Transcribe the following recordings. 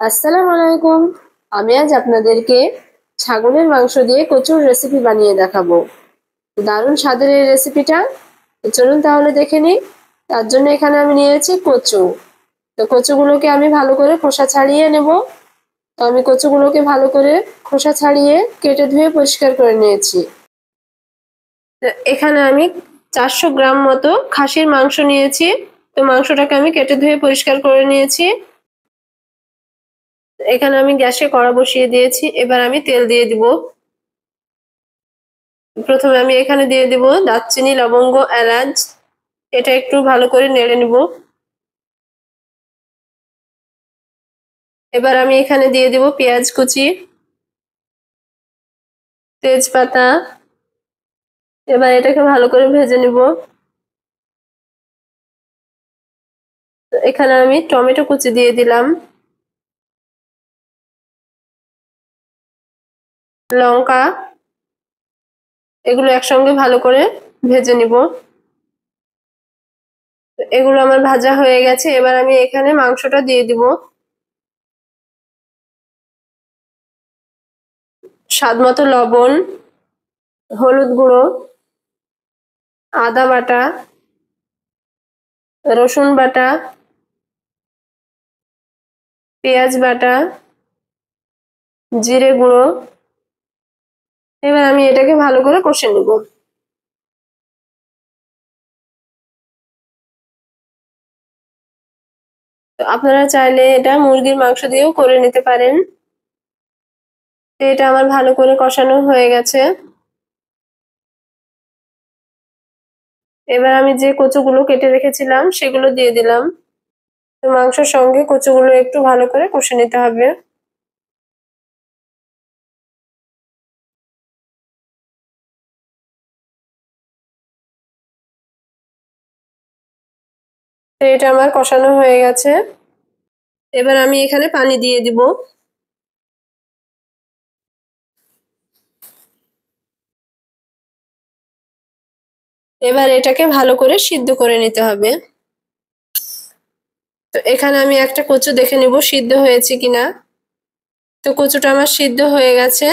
আসসালামু আলাইকুম। আমি আজ আপনাদেরকে ছাগলের মাংস দিয়ে কচুর রেসিপি বানিয়ে দেখাবো। দারুণ স্বাদের এই রেসিপিটা। চলুন তাহলে দেখে নিই। তার জন্য এখানে আমি নিয়েছি কচু। তো কচুগুলোকে আমি ভালো করে খোসা ছাড়িয়ে নেব। তো আমি কচুগুলোকে ভালো করে খোসা ছাড়িয়ে কেটে ধুয়ে পরিষ্কার করে নিয়েছি। তো এখানে আমি 400 গ্রাম মতো খাসির মাংস নিয়েছি। তো মাংসটাকে আমি কেটে ধুয়ে পরিষ্কার করে নিয়েছি। এখানে আমি গ্যাসে কড়া বসিয়ে দিয়েছি। এবার আমি তেল দিয়ে দিব। প্রথমে আমি এখানে দিয়ে দিব দারচিনি, লবঙ্গ, এলাচ। এটা একটু ভালো করে নেড়ে নিব। এবার আমি এখানে দিয়ে দিব পেঁয়াজ কুচি, তেজপাতা। এবার এটাকে ভালো করে ভেজে নিব। এখানে আমি টমেটো কুচি দিয়ে দিলাম, লঙ্কা। এগুলো একসঙ্গে ভালো করে ভেজে নিব। এগুলো আমার ভাজা হয়ে গেছে। এবার আমি এখানে মাংসটা দিয়ে দিব। স্বাদ মতো লবণ, হলুদ গুঁড়ো, আদা বাটা, রসুন বাটা, পেঁয়াজ বাটা, জিরে গুঁড়ো। এবার আমি এটাকে ভালো করে কষে নেব। তো আপনারা চাইলে এটা মুরগির মাংস দিয়েও করে নিতে পারেন। এটা আমার ভালো করে কষানো হয়ে গেছে। এবার আমি যে কচুগুলো কেটে রেখেছিলাম সেগুলো দিয়ে দিলাম। তো মাংসের সঙ্গে কচুগুলো একটু ভালো করে কষে নিতে হবে। তো এটা আমার কষানো হয়ে গেছে। এবার আমি এখানে পানি দিয়ে দিব। এবার এটাকে ভালো করে সিদ্ধ করে নিতে হবে। তো এখানে আমি একটা কচু দেখে নিব সিদ্ধ হয়েছে কিনা। তো কচুটা আমার সিদ্ধ হয়ে গেছে।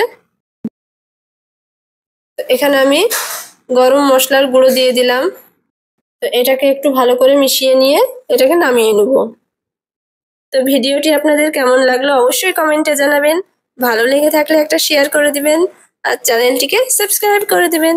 এখানে আমি গরম মশলার গুঁড়ো দিয়ে দিলাম। তো এটাকে একটু ভালো করে মিশিয়ে নিয়ে এটাকে নামিয়ে নেব। তো ভিডিওটি আপনাদের কেমন লাগলো অবশ্যই কমেন্টে জানাবেন। ভালো লেগে থাকলে একটা শেয়ার করে দিবেন আর চ্যানেলটিকে সাবস্ক্রাইব করে দিবেন।